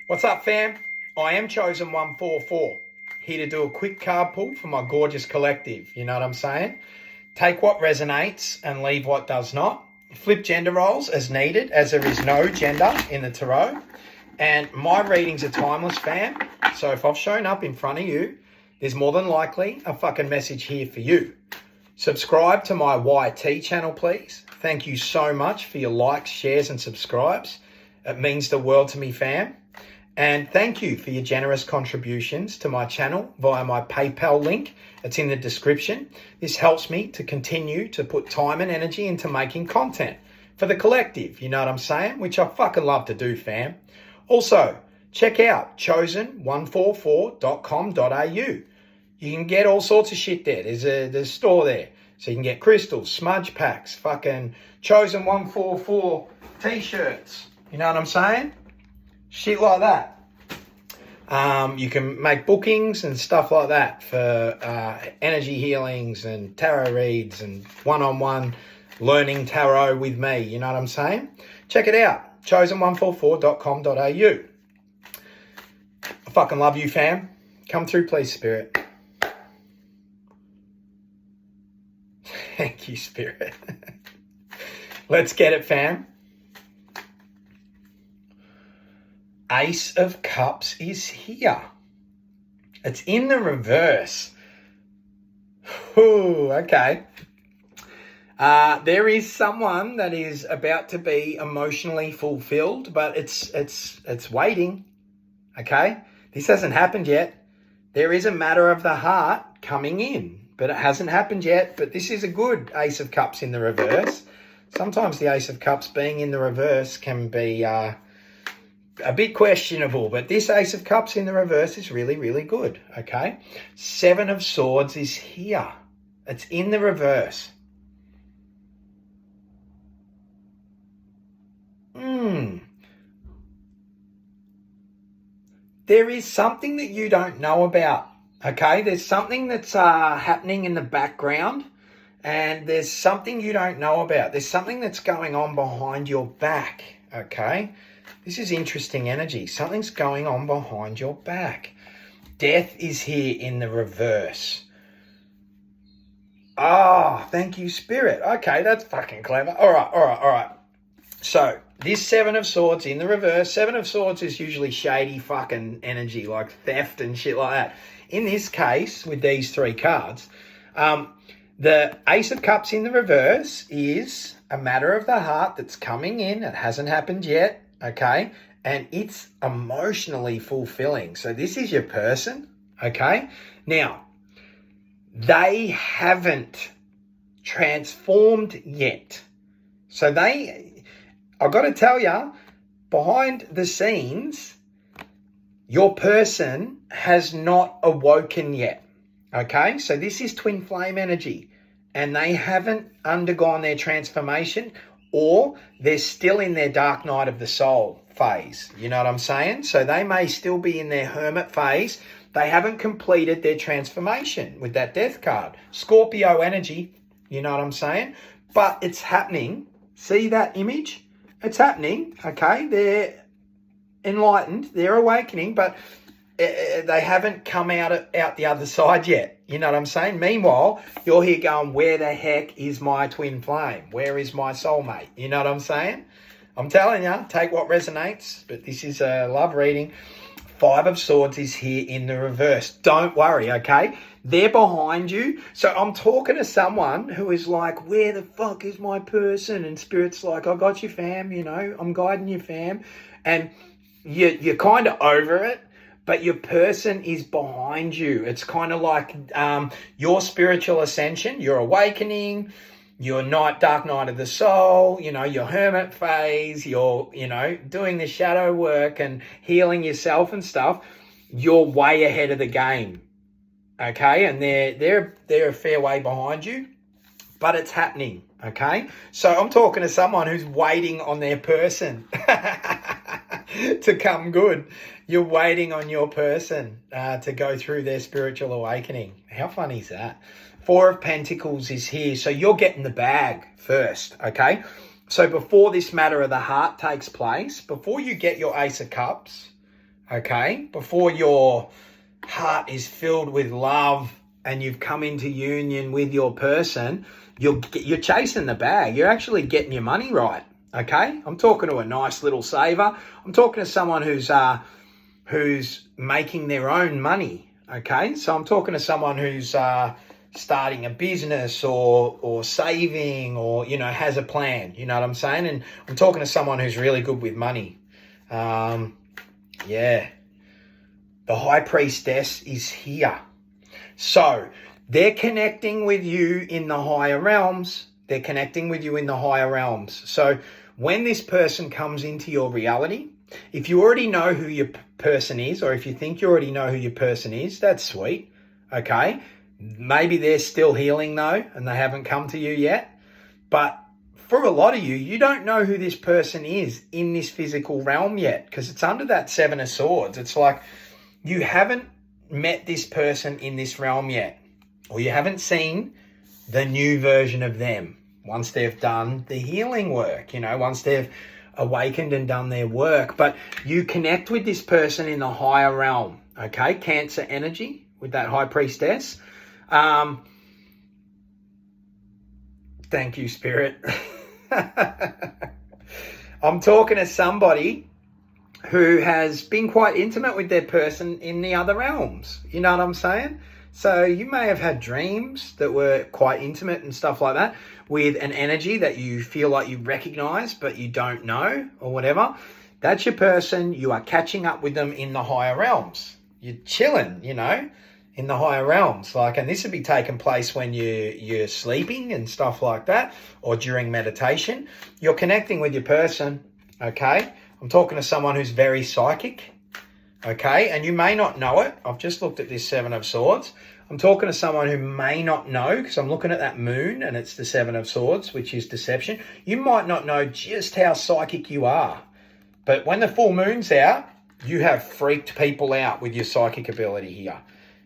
What's up, fam? I am Chosen 144, here to do a quick card pull for my gorgeous collective. You know what I'm saying? Take what resonates and leave what does not. Flip gender roles as needed, as there is no gender in the tarot. And my readings are timeless, fam. So if I've shown up in front of you, there's more than likely a fucking message here for you. Subscribe to my YT channel, please. Thank you so much for your likes, shares, and subscribes. It means the world to me, fam. And thank you for your generous contributions to my channel via my PayPal link. It's in the description. This helps me to continue to put time and energy into making content for the collective, you know what I'm saying? Which I fucking love to do, fam. Also, check out chosen144.com.au. You can get all sorts of shit there. There's a store there. So you can get crystals, smudge packs, fucking Chosen 144 t-shirts. You know what I'm saying? Shit like that. You can make bookings and stuff like that for energy healings and tarot reads and one-on-one learning tarot with me. You know what I'm saying? Check it out. chosen144.com.au. I fucking love you, fam. Come through, please, Spirit. Thank you, Spirit. Let's get it, fam. Ace of Cups is here. It's in the reverse. Ooh, okay. There is someone that is about to be emotionally fulfilled, but it's waiting. Okay? This hasn't happened yet. There is a matter of the heart coming in, but it hasn't happened yet. But this is a good Ace of Cups in the reverse. Sometimes the Ace of Cups being in the reverse can be a bit questionable, but this Ace of Cups in the reverse is really, really good, okay? Seven of Swords is here. It's in the reverse. There is something that you don't know about, okay? There's something that's happening in the background, and there's something you don't know about. There's something that's going on behind your back, okay? This is interesting energy. Something's going on behind your back. Death is here in the reverse. Ah, thank you, Spirit. Okay, that's fucking clever. All right. So, this Seven of Swords in the reverse. Seven of Swords is usually shady fucking energy, like theft and shit like that. In this case, with these three cards, the Ace of Cups in the reverse is a matter of the heart that's coming in. It hasn't happened yet. Okay, and it's emotionally fulfilling. So this is your person, okay? Now, they haven't transformed yet. So I've got to tell you, behind the scenes, your person has not awoken yet, okay? So this is twin flame energy, and they haven't undergone their transformation, or they're still in their dark night of the soul phase. You know what I'm saying? So they may still be in their hermit phase. They haven't completed their transformation with that death card. Scorpio energy, you know what I'm saying? But it's happening. See that image? It's happening, okay? They're enlightened. They're awakening, but they haven't come out the other side yet. You know what I'm saying? Meanwhile, you're here going, where the heck is my twin flame? Where is my soulmate? You know what I'm saying? I'm telling you, take what resonates, but this is a love reading. Five of Swords is here in the reverse. Don't worry, okay? They're behind you. So I'm talking to someone who is like, where the fuck is my person? And Spirit's like, I got you, fam, you know, I'm guiding you, fam. And you're kind of over it, but your person is behind you. It's kind of like your spiritual ascension, your awakening, your dark night of the soul, you know, your hermit phase, your, you know, doing the shadow work and healing yourself and stuff. You're way ahead of the game, okay? And they're a fair way behind you, but it's happening, okay? So I'm talking to someone who's waiting on their person to come good. You're waiting on your person to go through their spiritual awakening. How funny is that? Four of Pentacles is here. So you're getting the bag first, okay? So before this matter of the heart takes place, before you get your Ace of Cups, okay? Before your heart is filled with love and you've come into union with your person, you're chasing the bag. You're actually getting your money right, okay? I'm talking to a nice little saver. I'm talking to someone who's making their own money, okay? So I'm talking to someone who's starting a business or saving or, has a plan, you know what I'm saying? And I'm talking to someone who's really good with money. Yeah. The High Priestess is here. So they're connecting with you in the higher realms. They're connecting with you in the higher realms. So when this person comes into your reality, if you already know who your person is, or if you think you already know who your person is, that's sweet. Okay. Maybe they're still healing though, and they haven't come to you yet. But for a lot of you, you don't know who this person is in this physical realm yet, because it's under that Seven of Swords. It's like you haven't met this person in this realm yet, or you haven't seen the new version of them once they've done the healing work, once they've awakened and done their work. But you connect with this person in the higher realm, okay? Cancer energy with that High Priestess. Thank you, Spirit. I'm talking to somebody who has been quite intimate with their person in the other realms. You know what I'm saying? So you may have had dreams that were quite intimate and stuff like that with an energy that you feel like you recognize, but you don't know or whatever. That's your person. You are catching up with them in the higher realms. You're chilling, in the higher realms. And this would be taking place when you're sleeping and stuff like that, or during meditation. You're connecting with your person, okay? I'm talking to someone who's very psychic, okay? And you may not know it. I've just looked at this Seven of Swords. I'm talking to someone who may not know, because I'm looking at that moon and it's the Seven of Swords, which is deception. You might not know just how psychic you are. But when the full moon's out, you have freaked people out with your psychic ability here.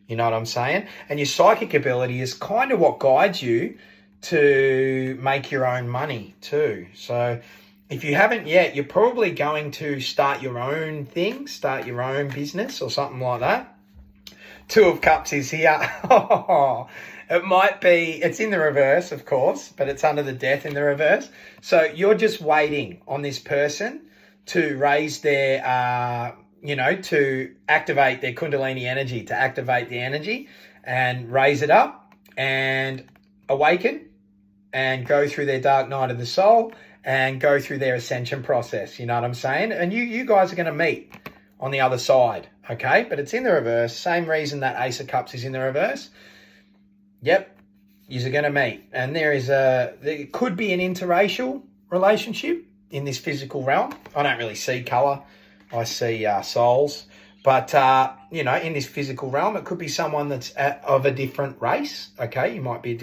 You know what I'm saying? And your psychic ability is kind of what guides you to make your own money too. So if you haven't yet, you're probably going to start your own thing, start your own business or something like that. Two of Cups is here. It might be, it's in the reverse, of course, but it's under the Death in the reverse. So you're just waiting on this person to raise their, to activate their Kundalini energy, to activate the energy and raise it up and awaken and go through their dark night of the soul and go through their ascension process. You know what I'm saying? And you guys are going to meet on the other side, okay? But it's in the reverse. Same reason that Ace of Cups is in the reverse. Yep, you're going to meet. And there could be an interracial relationship in this physical realm. I don't really see colour. I see souls. But, in this physical realm, it could be someone that's of a different race, okay? You might be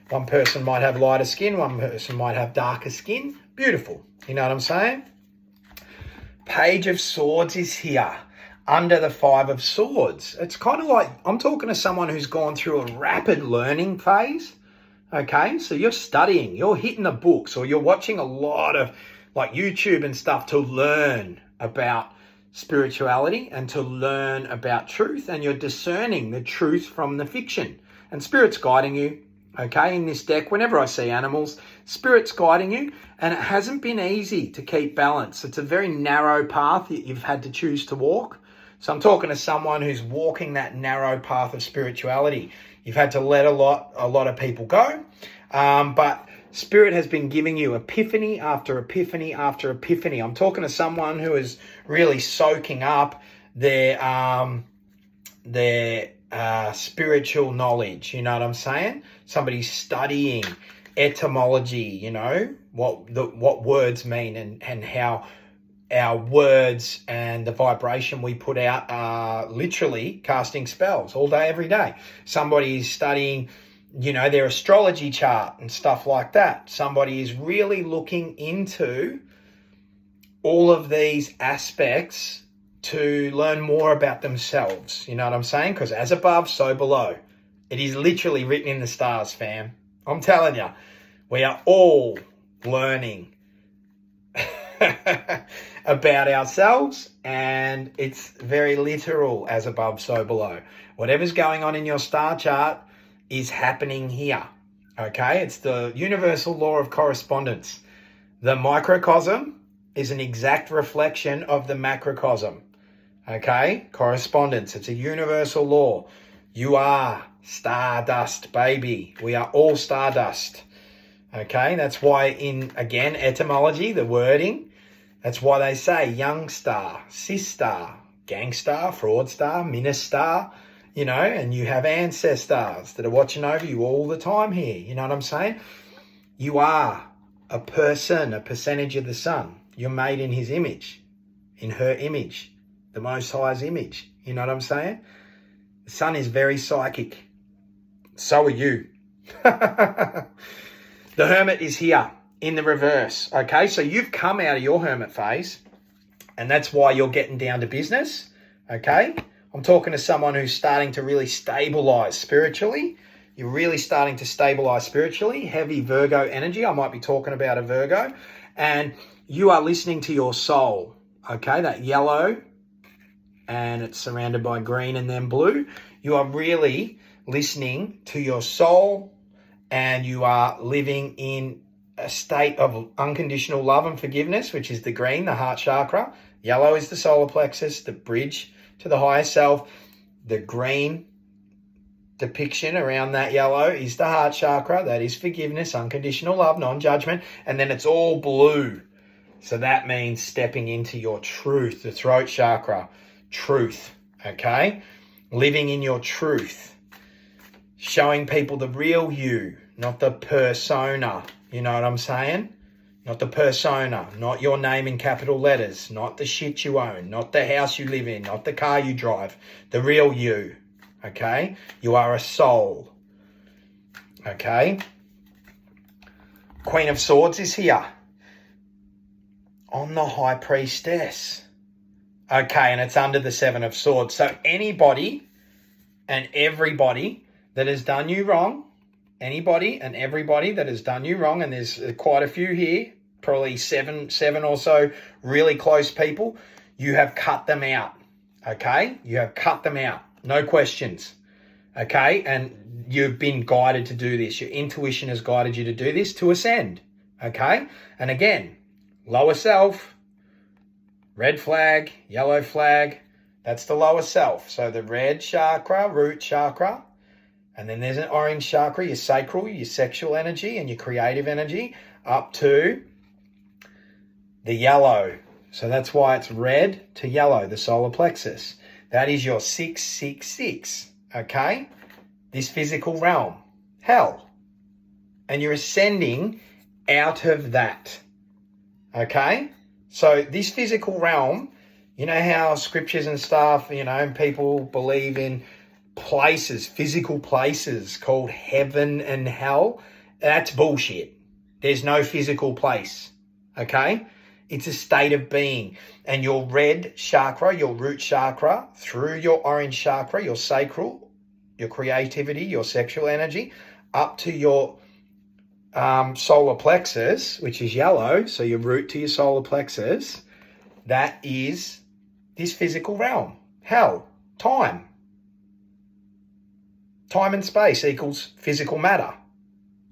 one person might have lighter skin, one person might have darker skin. Beautiful. You know what I'm saying? Page of Swords is here under the Five of Swords. It's kind of like, I'm talking to someone who's gone through a rapid learning phase, okay? So you're studying, you're hitting the books, or you're watching a lot of YouTube and stuff to learn about spirituality and to learn about truth, and you're discerning the truth from the fiction. And Spirit's guiding you, okay? In this deck, whenever I see animals, Spirit's guiding you, and it hasn't been easy to keep balance. It's a very narrow path that you've had to choose to walk. So I'm talking to someone who's walking that narrow path of spirituality. You've had to let a lot of people go, but Spirit has been giving you epiphany after epiphany after epiphany. I'm talking to someone who is really soaking up their spiritual knowledge. You know what I'm saying? Somebody's studying etymology, what words mean and how our words and the vibration we put out are literally casting spells all day, every day. Somebody is studying, their astrology chart and stuff like that. Somebody is really looking into all of these aspects to learn more about themselves. You know what I'm saying? Because as above, so below. It is literally written in the stars, fam. I'm telling you, we are all learning about ourselves, and it's very literal, as above, so below. Whatever's going on in your star chart is happening here, okay? It's the universal law of correspondence. The microcosm is an exact reflection of the macrocosm, okay? Correspondence, it's a universal law. You are stardust, baby. We are all stardust. Okay, that's why in, again, etymology, the wording, that's why they say young star, cis star, gangstar, fraudster, minister, you know, and you have ancestors that are watching over you all the time here. You know what I'm saying? You are a person, a percentage of the sun. You're made in his image, in her image, the Most High's image. You know what I'm saying? The sun is very psychic. So are you. The hermit is here in the reverse, okay? So you've come out of your hermit phase, and that's why you're getting down to business, okay? I'm talking to someone who's starting to really stabilize spiritually. You're really starting to stabilize spiritually. Heavy Virgo energy. I might be talking about a Virgo. And you are listening to your soul, okay? That yellow, and it's surrounded by green and then blue. You are really listening to your soul, and you are living in a state of unconditional love and forgiveness, which is the green, the heart chakra. Yellow is the solar plexus, the bridge to the higher self. The green depiction around that yellow is the heart chakra. That is forgiveness, unconditional love, non-judgment. And then it's all blue. So that means stepping into your truth, the throat chakra, truth, okay? Living in your truth. Showing people the real you, not the persona. You know what I'm saying? Not the persona, not your name in capital letters, not the shit you own, not the house you live in, not the car you drive. The real you, okay? You are a soul, okay? Queen of Swords is here on the High Priestess, okay? And it's under the Seven of Swords. So anybody and everybody that has done you wrong, anybody and everybody that has done you wrong, and there's quite a few here, probably seven or so really close people, you have cut them out, okay? You have cut them out, no questions, okay? And you've been guided to do this. Your intuition has guided you to do this, to ascend, okay? And again, lower self, red flag, yellow flag, that's the lower self. So the red chakra, root chakra, and then there's an orange chakra, your sacral, your sexual energy and your creative energy, up to the yellow. So that's why it's red to yellow, the solar plexus. That is your 666, okay? This physical realm, hell. And you're ascending out of that, okay? So this physical realm, you know how scriptures and stuff, you know, and people believe in places, physical places called heaven and hell. That's bullshit. There's no physical place, okay? It's a state of being. And your red chakra, your root chakra, through your orange chakra, your sacral, your creativity, your sexual energy, up to your solar plexus, which is yellow, so your root to your solar plexus, that is this physical realm, hell, time. Time and space equals physical matter,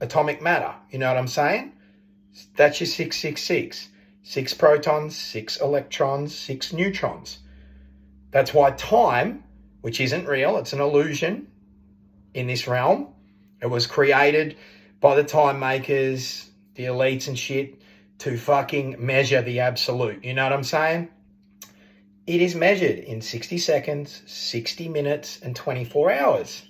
atomic matter. You know what I'm saying? That's your 666. 6 protons, 6 electrons, 6 neutrons. That's why time, which isn't real, it's an illusion in this realm. It was created by the time makers, the elites and shit, to fucking measure the absolute. You know what I'm saying? It is measured in 60 seconds, 60 minutes, and 24 hours.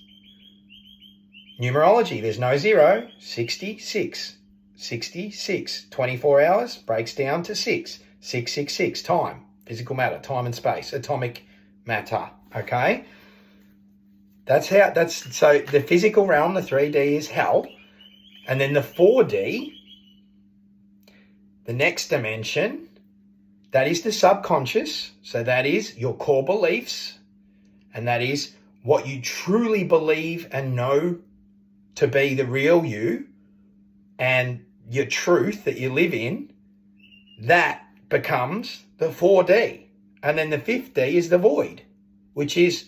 Numerology, there's no zero, 66. 66, 24 hours breaks down to 6. 666, time, physical matter, time and space, atomic matter, okay? So the physical realm, the 3D is hell. And then the 4D, the next dimension, that is the subconscious. So that is your core beliefs. And that is what you truly believe and know to be the real you and your truth that you live in. That becomes the 4D. And then the 5D is the void, which is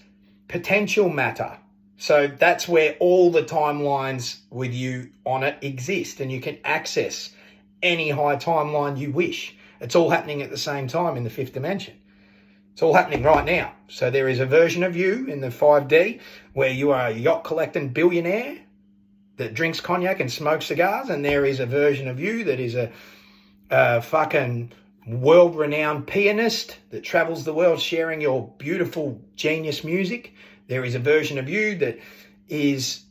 potential matter. So that's where all the timelines with you on it exist, and you can access any high timeline you wish. It's all happening at the same time in the 5th dimension. It's all happening right now. So there is a version of you in the 5D where you are a yacht collecting billionaire that drinks cognac and smokes cigars, and there is a version of you that is a fucking world-renowned pianist that travels the world sharing your beautiful genius music. There is a version of you that is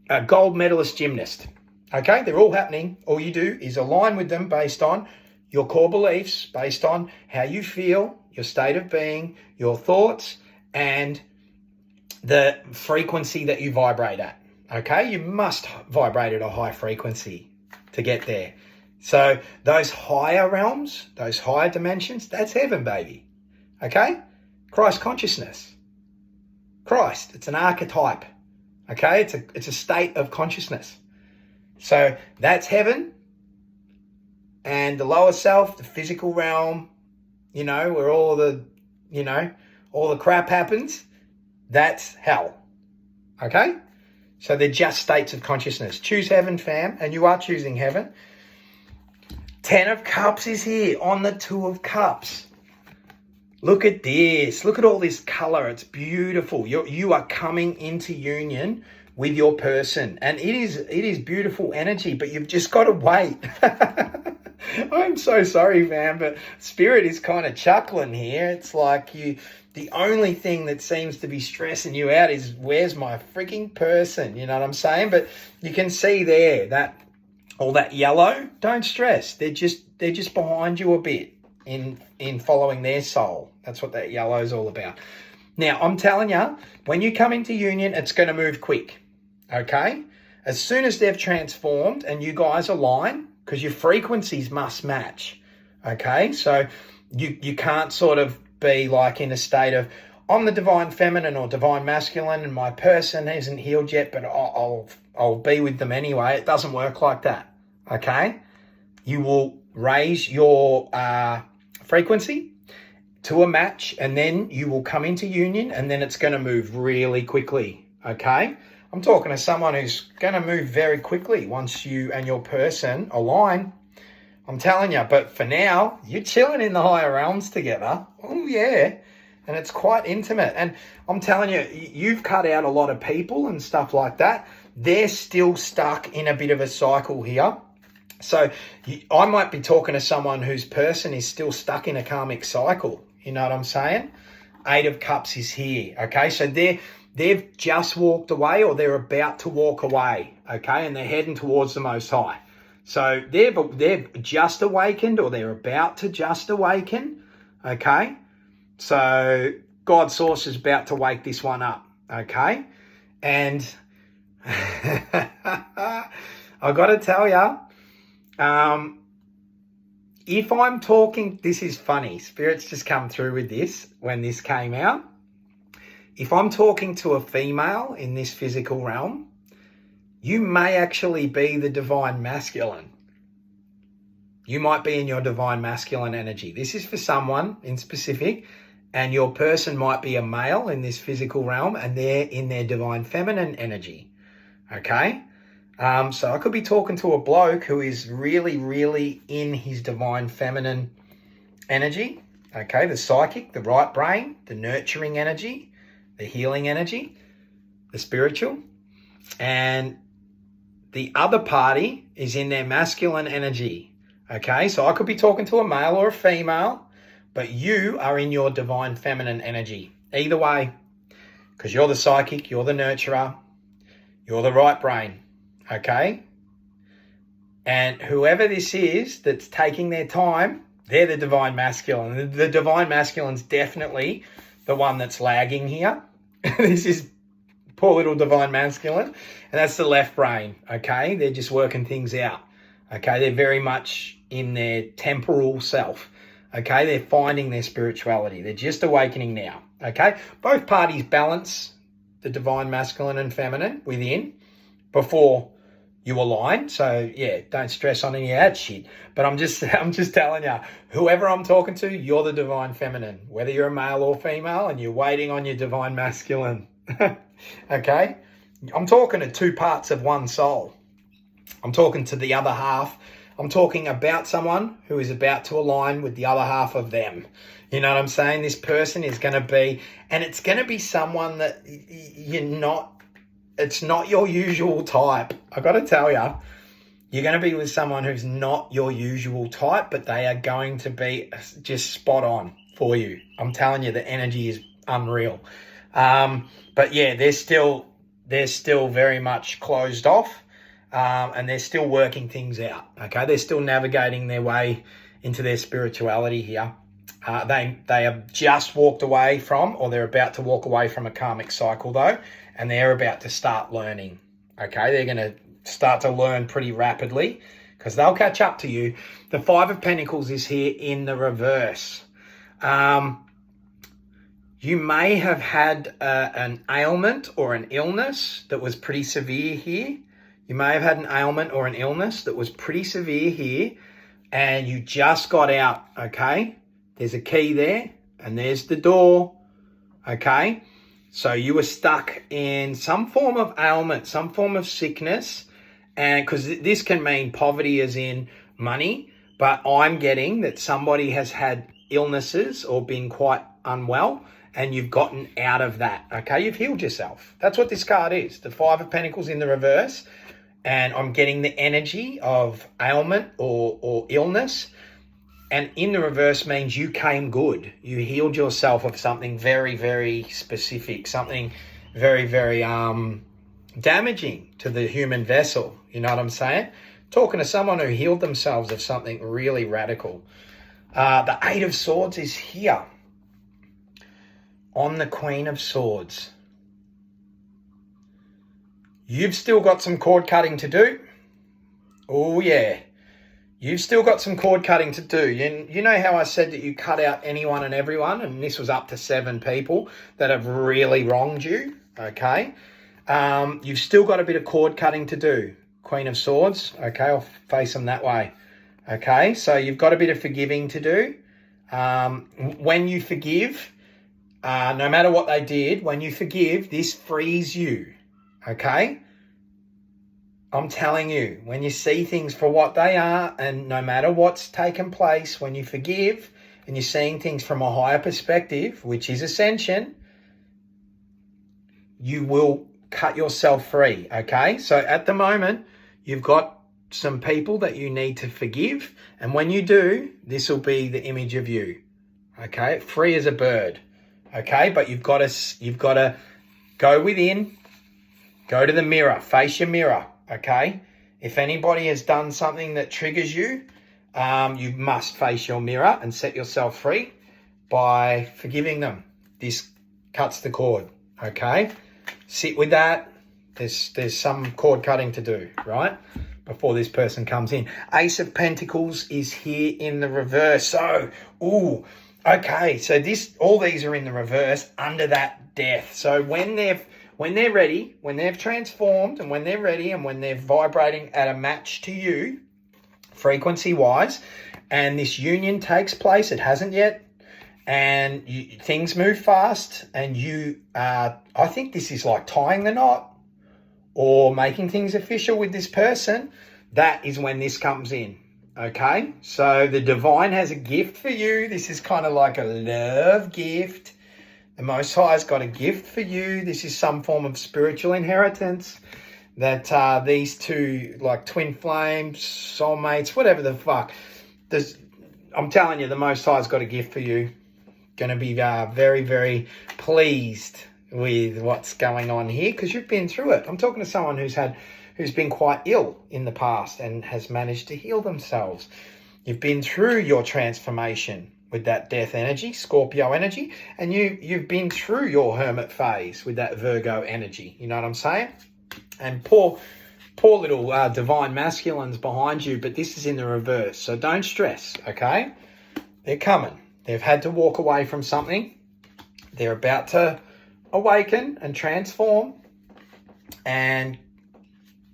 a gold medalist gymnast. Okay, they're all happening. All you do is align with them based on your core beliefs, based on how you feel, your state of being, your thoughts, and the frequency that you vibrate at. Okay, you must vibrate at a high frequency to get there. So those higher realms, those higher dimensions, that's heaven, baby. Okay? Christ consciousness. Christ, it's an archetype. Okay? It's a state of consciousness. So that's heaven. And the lower self, the physical realm, where all the crap happens, that's hell. Okay? So they're just states of consciousness. Choose heaven, fam, and you are choosing heaven. 10 of Cups is here on the 2 of Cups. Look at this. Look at all this color. It's beautiful. You are coming into union with your person, and it is beautiful energy, but you've just got to wait. I'm so sorry, fam, but Spirit is kind of chuckling here. It's like the only thing that seems to be stressing you out is, where's my freaking person? You know what I'm saying? But you can see there that all that yellow, don't stress. They're just behind you a bit in following their soul. That's what that yellow is all about. Now, I'm telling you, when you come into union, it's going to move quick. Okay? As soon as they've transformed and you guys align, because your frequencies must match. Okay? So you can't sort of be like in a state of, I'm the divine feminine or divine masculine and my person isn't healed yet, but I'll be with them anyway. It doesn't work like that. Okay? You will raise your frequency to a match, and then you will come into union, and then it's going to move really quickly. Okay? I'm talking to someone who's going to move very quickly once you and your person align. I'm telling you, but for now, you're chilling in the higher realms together. Oh, yeah. And it's quite intimate. And I'm telling you, you've cut out a lot of people and stuff like that. They're still stuck in a bit of a cycle here. So I might be talking to someone whose person is still stuck in a karmic cycle. You know what I'm saying? 8 of Cups is here. Okay, so they've just walked away, or they're about to walk away. Okay, and they're heading towards the Most High. So they've just awakened, or they're about to just awaken. Okay, so God's source is about to wake this one up. Okay, and I got to tell you, if I'm talking, this is funny. Spirit's just come through with this when this came out. If I'm talking to a female in this physical realm, you may actually be the divine masculine. You might be in your divine masculine energy. This is for someone in specific, and your person might be a male in this physical realm, and they're in their divine feminine energy. Okay? So I could be talking to a bloke who is really, really in his divine feminine energy. Okay? The psychic, the right brain, the nurturing energy, the healing energy, the spiritual. And the other party is in their masculine energy. Okay, so I could be talking to a male or a female, but you are in your divine feminine energy. Either way, because you're the psychic, you're the nurturer, you're the right brain. Okay? And whoever this is that's taking their time, they're the divine masculine. The divine masculine's definitely the one that's lagging here. This is poor little divine masculine, and that's the left brain. Okay, they're just working things out. Okay, they're very much in their temporal self. Okay, they're finding their spirituality. They're just awakening now. Okay, both parties balance the divine masculine and feminine within before you align. So yeah, don't stress on any of that shit. But I'm just telling you, whoever I'm talking to, you're the divine feminine, whether you're a male or female, and you're waiting on your divine masculine. Okay? I'm talking to two parts of one soul. I'm talking to the other half. I'm talking about someone who is about to align with the other half of them. You know what I'm saying? This person is going to be, and it's going to be someone that it's not your usual type. I got to tell you, you're going to be with someone who's not your usual type, but they are going to be just spot on for you. I'm telling you, the energy is unreal. But yeah, they're still very much closed off, and they're still working things out. Okay, they're still navigating their way into their spirituality here. They have just walked away from, or they're about to walk away from a karmic cycle though, and they're about to start learning. Okay, they're going to start to learn pretty rapidly because they'll catch up to you. The Five of Pentacles is here in the reverse. You may have had an ailment or an illness that was pretty severe here. You may have had an ailment or an illness that was pretty severe here, and you just got out, okay? There's a key there, and there's the door, okay? So you were stuck in some form of ailment, some form of sickness, and because this can mean poverty as in money, but I'm getting that somebody has had illnesses or been quite unwell, and you've gotten out of that, okay? You've healed yourself. That's what this card is. The Five of Pentacles in the reverse, and I'm getting the energy of ailment or illness, and in the reverse means you came good. You healed yourself of something very, very specific, something very, very damaging to the human vessel. You know what I'm saying? Talking to someone who healed themselves of something really radical. The Eight of Swords is here on the Queen of Swords. You've still got some cord cutting to do. Oh, yeah. You've still got some cord cutting to do. You know how I said that you cut out anyone and everyone, and this was up to 7 people that have really wronged you, okay? You've still got a bit of cord cutting to do, Queen of Swords, okay? I'll face them that way, okay? So you've got a bit of forgiving to do. When you forgive, no matter what they did, when you forgive, this frees you, okay? I'm telling you, when you see things for what they are, and no matter what's taken place, when you forgive and you're seeing things from a higher perspective, which is Ascension, you will cut yourself free, okay? So at the moment, you've got some people that you need to forgive, and when you do, this will be the image of you, okay? Free as a bird, okay? But you've got to go within, go to the mirror, face your mirror. Okay, if anybody has done something that triggers you, you must face your mirror and set yourself free by forgiving them. This cuts the cord, okay? Sit with that. There's some cord cutting to do, right? Before this person comes in. Ace of Pentacles is here in the reverse. So, okay, so all these are in the reverse under that death. So when they're ready, when they've transformed, and when they're ready, and when they're vibrating at a match to you, frequency-wise, and this union takes place, it hasn't yet, and things move fast, and I think this is like tying the knot or making things official with this person. That is when this comes in, okay? So the divine has a gift for you. This is kind of like a love gift. The Most High's got a gift for you. This is some form of spiritual inheritance that these two, like twin flames, soulmates, whatever the fuck. I'm telling you, the Most High's got a gift for you. Going to be very, very pleased with what's going on here because you've been through it. I'm talking to someone who's been quite ill in the past and has managed to heal themselves. You've been through your transformation with that death energy, Scorpio energy, and you've been through your hermit phase with that Virgo energy. You know what I'm saying? And poor little divine masculines behind you, but this is in the reverse. So don't stress, okay? They're coming. They've had to walk away from something. They're about to awaken and transform and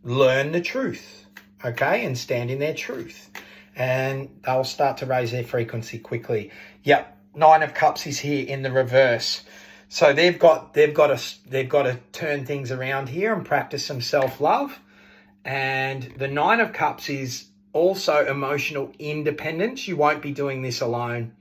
learn the truth, okay, and stand in their truth. And they'll start to raise their frequency quickly. Yep, Nine of Cups is here in the reverse. So they've got to turn things around here and practice some self-love. And the Nine of Cups is also emotional independence. You won't be doing this alone.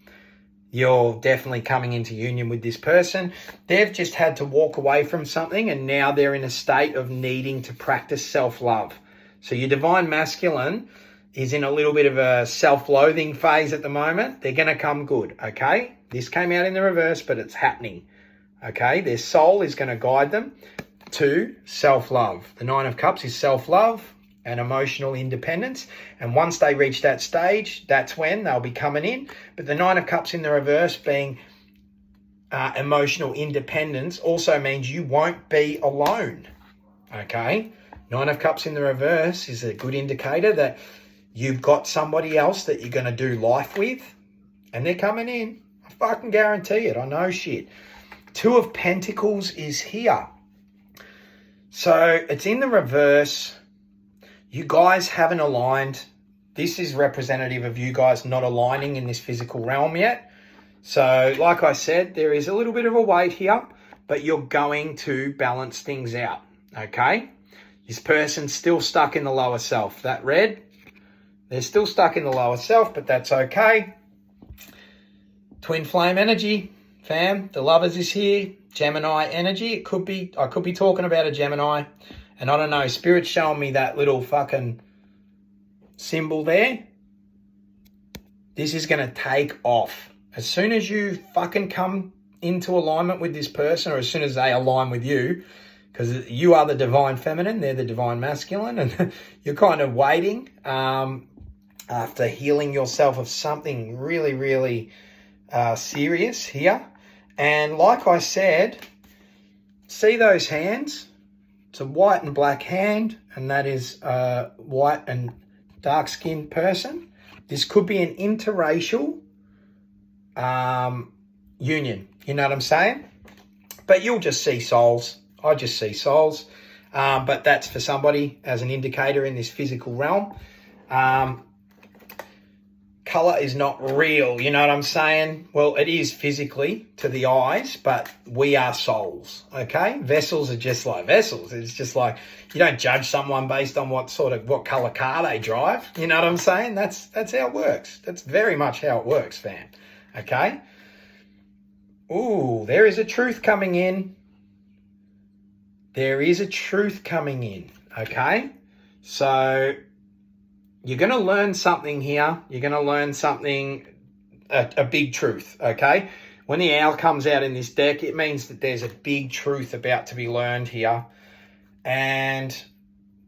You're definitely coming into union with this person. They've just had to walk away from something, and now they're in a state of needing to practice self-love. So your divine masculine is in a little bit of a self-loathing phase at the moment. They're going to come good, okay? This came out in the reverse, but it's happening, okay? Their soul is going to guide them to self-love. The Nine of Cups is self-love and emotional independence. And once they reach that stage, that's when they'll be coming in. But the Nine of Cups in the reverse being emotional independence also means you won't be alone, okay? Nine of Cups in the reverse is a good indicator that you've got somebody else that you're going to do life with, and they're coming in. I fucking guarantee it. I know shit. Two of Pentacles is here. So it's in the reverse. You guys haven't aligned. This is representative of you guys not aligning in this physical realm yet. So like I said, there is a little bit of a weight here, but you're going to balance things out, okay? This person's still stuck in the lower self. That red, they're still stuck in the lower self, but that's okay. Twin flame energy, fam. The Lovers is here. Gemini energy. I could be talking about a Gemini. And I don't know, Spirit's showing me that little fucking symbol there. This is going to take off. As soon as you fucking come into alignment with this person, or as soon as they align with you, because you are the divine feminine, they're the divine masculine, and you're kind of waiting after healing yourself of something really, really serious here. And like I said, see those hands? It's a white and black hand, and that is a white and dark-skinned person. This could be an interracial union. You know what I'm saying? But you'll just see souls. I just see souls. But that's for somebody as an indicator in this physical realm. Color is not real, you know what I'm saying? Well, it is physically to the eyes, but we are souls, okay? Vessels are just like vessels. It's just like you don't judge someone based on what color car they drive. You know what I'm saying? That's how it works. That's very much how it works, fam. Okay? Ooh, there is a truth coming in. There is a truth coming in, okay? So you're going to learn something here. You're going to learn something, a big truth, okay? When the owl comes out in this deck, it means that there's a big truth about to be learned here. And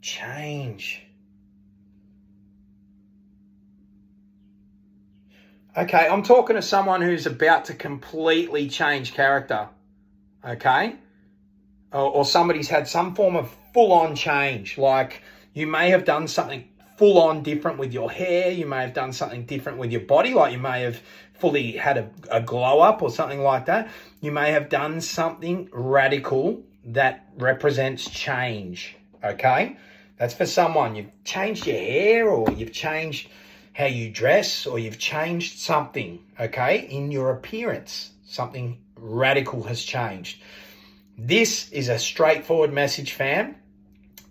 change. Okay, I'm talking to someone who's about to completely change character, okay? Or somebody's had some form of full-on change. Like you may have done something full-on different with your hair. You may have done something different with your body. Like you may have fully had a glow-up or something like that. You may have done something radical that represents change, okay? That's for someone. You've changed your hair, or you've changed how you dress, or you've changed something, okay, in your appearance. Something radical has changed. This is a straightforward message, fam.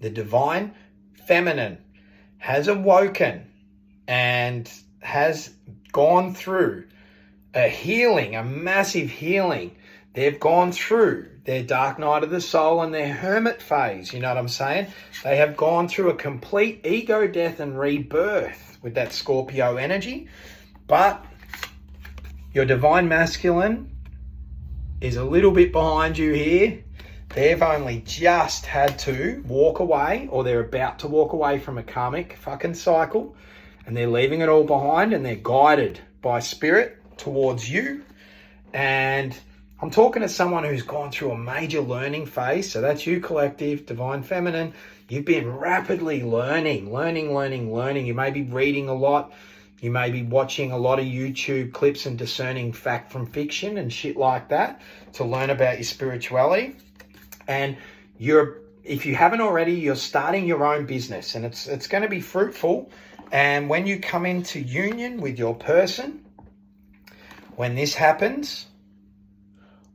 The divine feminine has awoken and has gone through a healing, a massive healing. They've gone through their dark night of the soul and their hermit phase, you know what I'm saying? They have gone through a complete ego death and rebirth with that Scorpio energy. But your divine masculine is a little bit behind you here. They've only just had to walk away, or they're about to walk away from a karmic fucking cycle, and they're leaving it all behind, and they're guided by spirit towards you. And I'm talking to someone who's gone through a major learning phase. So that's you, collective, divine feminine. You've been rapidly learning. You may be reading a lot. You may be watching a lot of YouTube clips and discerning fact from fiction and shit like that to learn about your spirituality. And you're if you haven't already, you're starting your own business, and it's going to be fruitful. And when you come into union with your person, when this happens,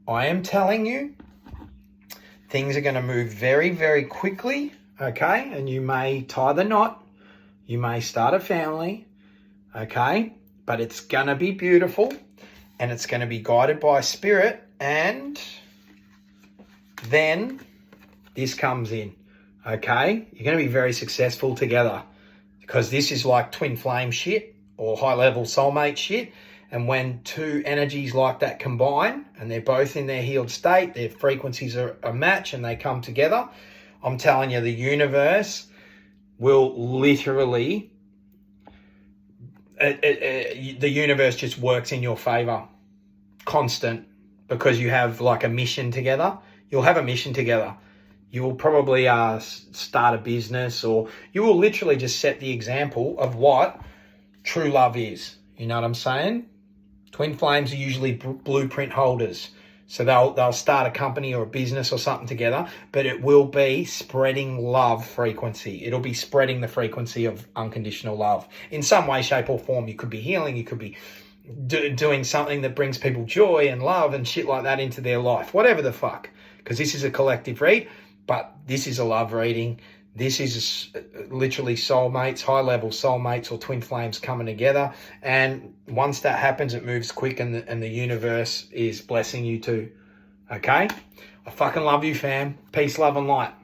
I am telling you, things are going to move very, very quickly, okay? And you may tie the knot. You may start a family, okay? But it's going to be beautiful, and it's going to be guided by spirit. And then this comes in, okay? You're going to be very successful together, because this is like twin flame shit or high-level soulmate shit. And when two energies like that combine and they're both in their healed state, their frequencies are a match and they come together, I'm telling you, the universe will literally, the universe just works in your favor, constant, because you have like a mission together. You'll have a mission together. You will probably start a business, or you will literally just set the example of what true love is. You know what I'm saying? Twin flames are usually blueprint holders. So they'll start a company or a business or something together, but it will be spreading love frequency. It'll be spreading the frequency of unconditional love in some way, shape or form. You could be healing. You could be doing something that brings people joy and love and shit like that into their life. Whatever the fuck. Because this is a collective read, but this is a love reading. This is literally soulmates, high-level soulmates or twin flames coming together. And once that happens, it moves quick, and the universe is blessing you too. Okay? I fucking love you, fam. Peace, love, and light.